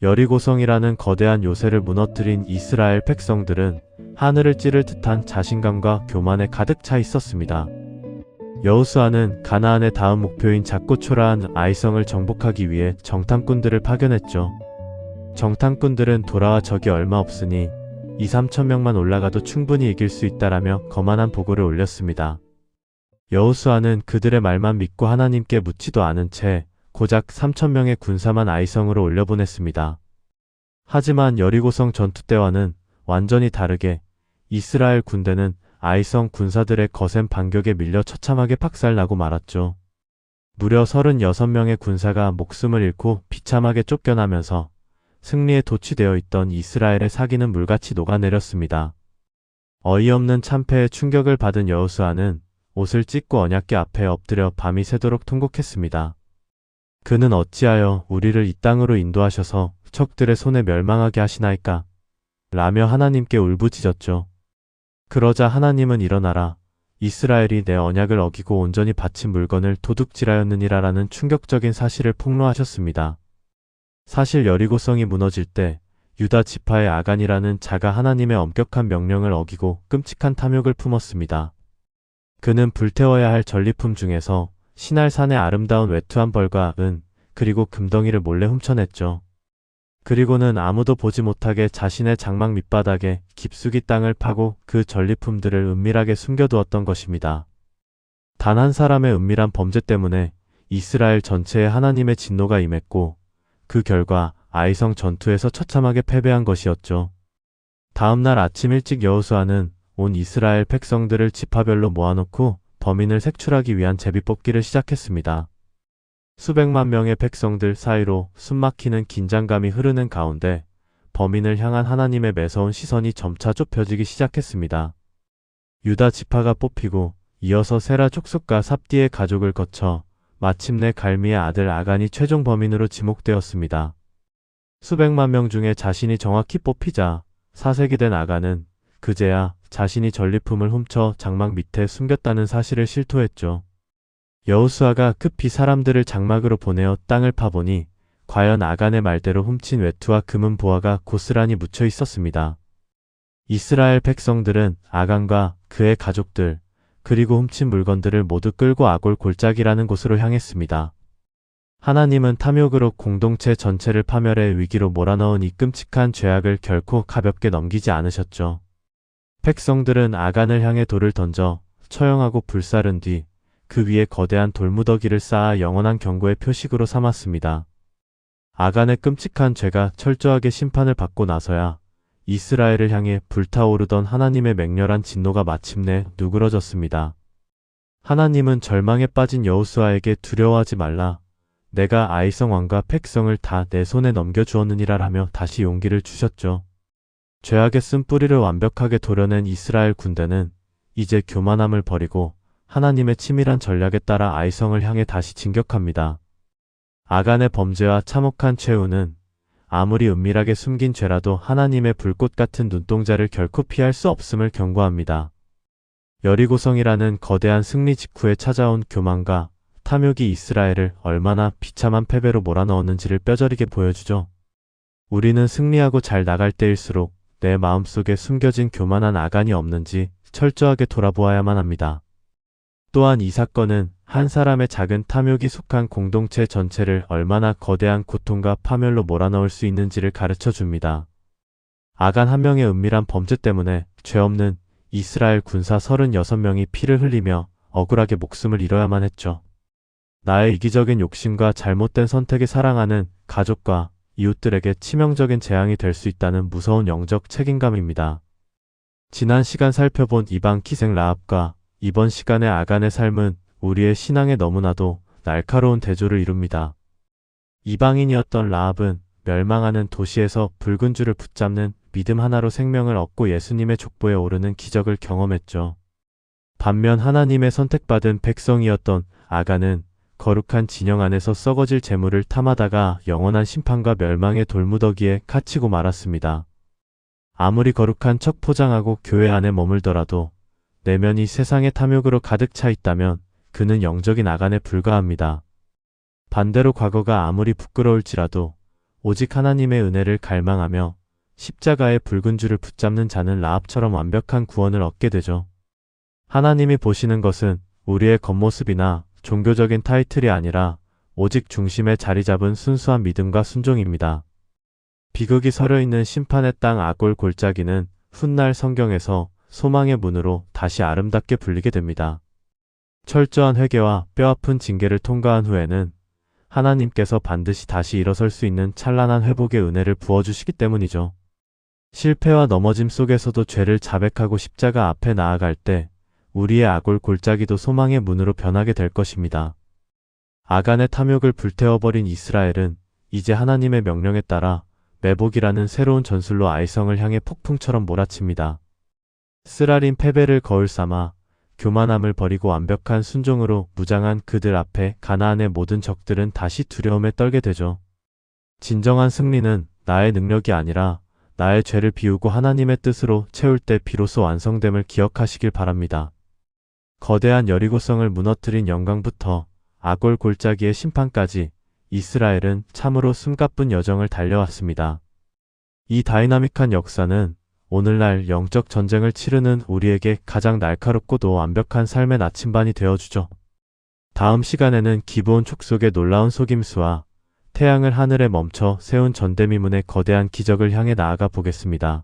여리고성이라는 거대한 요새를 무너뜨린 이스라엘 백성들은 하늘을 찌를 듯한 자신감과 교만에 가득 차 있었습니다. 여호수아는 가나안의 다음 목표인 작고 초라한 아이성을 정복하기 위해 정탐꾼들을 파견했죠. 정탐꾼들은 돌아와 적이 얼마 없으니 2~3천 명만 올라가도 충분히 이길 수 있다라며 거만한 보고를 올렸습니다. 여호수아는 그들의 말만 믿고 하나님께 묻지도 않은 채 고작 3천 명의 군사만 아이성으로 올려보냈습니다. 하지만 여리고성 전투 때와는 완전히 다르게 이스라엘 군대는 아이성 군사들의 거센 반격에 밀려 처참하게 박살나고 말았죠. 무려 36명의 군사가 목숨을 잃고 비참하게 쫓겨나면서 승리에 도취되어 있던 이스라엘의 사기는 물같이 녹아내렸습니다. 어이없는 참패에 충격을 받은 여호수아는 옷을 찢고 언약궤 앞에 엎드려 밤이 새도록 통곡했습니다. 그는 어찌하여 우리를 이 땅으로 인도하셔서 적들의 손에 멸망하게 하시나이까? 라며 하나님께 울부짖었죠. 그러자 하나님은 일어나라. 이스라엘이 내 언약을 어기고 온전히 바친 물건을 도둑질하였느니라라는 충격적인 사실을 폭로하셨습니다. 사실 여리고성이 무너질 때 유다 지파의 아간이라는 자가 하나님의 엄격한 명령을 어기고 끔찍한 탐욕을 품었습니다. 그는 불태워야 할 전리품 중에서 시날산의 아름다운 외투한 벌과 은, 그리고 금덩이를 몰래 훔쳐냈죠. 그리고는 아무도 보지 못하게 자신의 장막 밑바닥에 깊숙이 땅을 파고 그 전리품들을 은밀하게 숨겨두었던 것입니다. 단 한 사람의 은밀한 범죄 때문에 이스라엘 전체에 하나님의 진노가 임했고 그 결과 아이성 전투에서 처참하게 패배한 것이었죠. 다음날 아침 일찍 여호수아는 온 이스라엘 백성들을 지파별로 모아놓고 범인을 색출하기 위한 제비뽑기를 시작했습니다. 수백만 명의 백성들 사이로 숨막히는 긴장감이 흐르는 가운데 범인을 향한 하나님의 매서운 시선이 점차 좁혀지기 시작했습니다. 유다 지파가 뽑히고 이어서 세라 족속과 삽디의 가족을 거쳐 마침내 갈미의 아들 아간이 최종 범인으로 지목되었습니다. 수백만 명 중에 자신이 정확히 뽑히자 사색이 된 아간은 그제야 자신이 전리품을 훔쳐 장막 밑에 숨겼다는 사실을 실토했죠. 여호수아가 급히 사람들을 장막으로 보내어 땅을 파보니 과연 아간의 말대로 훔친 외투와 금은 보화가 고스란히 묻혀 있었습니다. 이스라엘 백성들은 아간과 그의 가족들 그리고 훔친 물건들을 모두 끌고 아골 골짜기라는 곳으로 향했습니다. 하나님은 탐욕으로 공동체 전체를 파멸해 위기로 몰아넣은 이 끔찍한 죄악을 결코 가볍게 넘기지 않으셨죠. 백성들은 아간을 향해 돌을 던져 처형하고 불사른 뒤 그 위에 거대한 돌무더기를 쌓아 영원한 경고의 표식으로 삼았습니다. 아간의 끔찍한 죄가 철저하게 심판을 받고 나서야 이스라엘을 향해 불타오르던 하나님의 맹렬한 진노가 마침내 누그러졌습니다. 하나님은 절망에 빠진 여호수아에게 두려워하지 말라. 내가 아이성 왕과 백성을 다 내 손에 넘겨주었느니라 라며 다시 용기를 주셨죠. 죄악의 쓴뿌리를 완벽하게 도려낸 이스라엘 군대는 이제 교만함을 버리고 하나님의 치밀한 전략에 따라 아이성을 향해 다시 진격합니다. 아간의 범죄와 참혹한 최후는 아무리 은밀하게 숨긴 죄라도 하나님의 불꽃 같은 눈동자를 결코 피할 수 없음을 경고합니다. 여리고성이라는 거대한 승리 직후에 찾아온 교만과 탐욕이 이스라엘을 얼마나 비참한 패배로 몰아넣었는지를 뼈저리게 보여주죠. 우리는 승리하고 잘 나갈 때일수록 내 마음속에 숨겨진 교만한 아간이 없는지 철저하게 돌아보아야만 합니다. 또한 이 사건은 한 사람의 작은 탐욕이 속한 공동체 전체를 얼마나 거대한 고통과 파멸로 몰아넣을 수 있는지를 가르쳐 줍니다. 아간 한 명의 은밀한 범죄 때문에 죄 없는 이스라엘 군사 36명이 피를 흘리며 억울하게 목숨을 잃어야만 했죠. 나의 이기적인 욕심과 잘못된 선택에 사랑하는 가족과 이웃들에게 치명적인 재앙이 될 수 있다는 무서운 영적 책임감입니다. 지난 시간 살펴본 이방 기생 라합과 이번 시간의 아간의 삶은 우리의 신앙에 너무나도 날카로운 대조를 이룹니다. 이방인이었던 라합은 멸망하는 도시에서 붉은 줄을 붙잡는 믿음 하나로 생명을 얻고 예수님의 족보에 오르는 기적을 경험했죠. 반면 하나님의 선택받은 백성이었던 아간은 거룩한 진영 안에서 썩어질 재물을 탐하다가 영원한 심판과 멸망의 돌무더기에 갇히고 말았습니다. 아무리 거룩한 척 포장하고 교회 안에 머물더라도 내면이 세상의 탐욕으로 가득 차 있다면 그는 영적인 아간에 불과합니다. 반대로 과거가 아무리 부끄러울지라도 오직 하나님의 은혜를 갈망하며 십자가의 붉은 줄을 붙잡는 자는 라합처럼 완벽한 구원을 얻게 되죠. 하나님이 보시는 것은 우리의 겉모습이나 종교적인 타이틀이 아니라 오직 중심에 자리 잡은 순수한 믿음과 순종입니다. 비극이 서려있는 심판의 땅 아골 골짜기는 훗날 성경에서 소망의 문으로 다시 아름답게 불리게 됩니다. 철저한 회개와 뼈아픈 징계를 통과한 후에는 하나님께서 반드시 다시 일어설 수 있는 찬란한 회복의 은혜를 부어주시기 때문이죠. 실패와 넘어짐 속에서도 죄를 자백하고 십자가 앞에 나아갈 때 우리의 아골 골짜기도 소망의 문으로 변하게 될 것입니다. 아간의 탐욕을 불태워버린 이스라엘은 이제 하나님의 명령에 따라 매복이라는 새로운 전술로 아이성을 향해 폭풍처럼 몰아칩니다. 쓰라린 패배를 거울 삼아 교만함을 버리고 완벽한 순종으로 무장한 그들 앞에 가나안의 모든 적들은 다시 두려움에 떨게 되죠. 진정한 승리는 나의 능력이 아니라 나의 죄를 비우고 하나님의 뜻으로 채울 때 비로소 완성됨을 기억하시길 바랍니다. 거대한 여리고성을 무너뜨린 영광부터 아골 골짜기의 심판까지 이스라엘은 참으로 숨가쁜 여정을 달려왔습니다. 이 다이나믹한 역사는 오늘날 영적 전쟁을 치르는 우리에게 가장 날카롭고도 완벽한 삶의 나침반이 되어주죠. 다음 시간에는 기브온 촉속의 놀라운 속임수와 태양을 하늘에 멈춰 세운 전대미문의 거대한 기적을 향해 나아가 보겠습니다.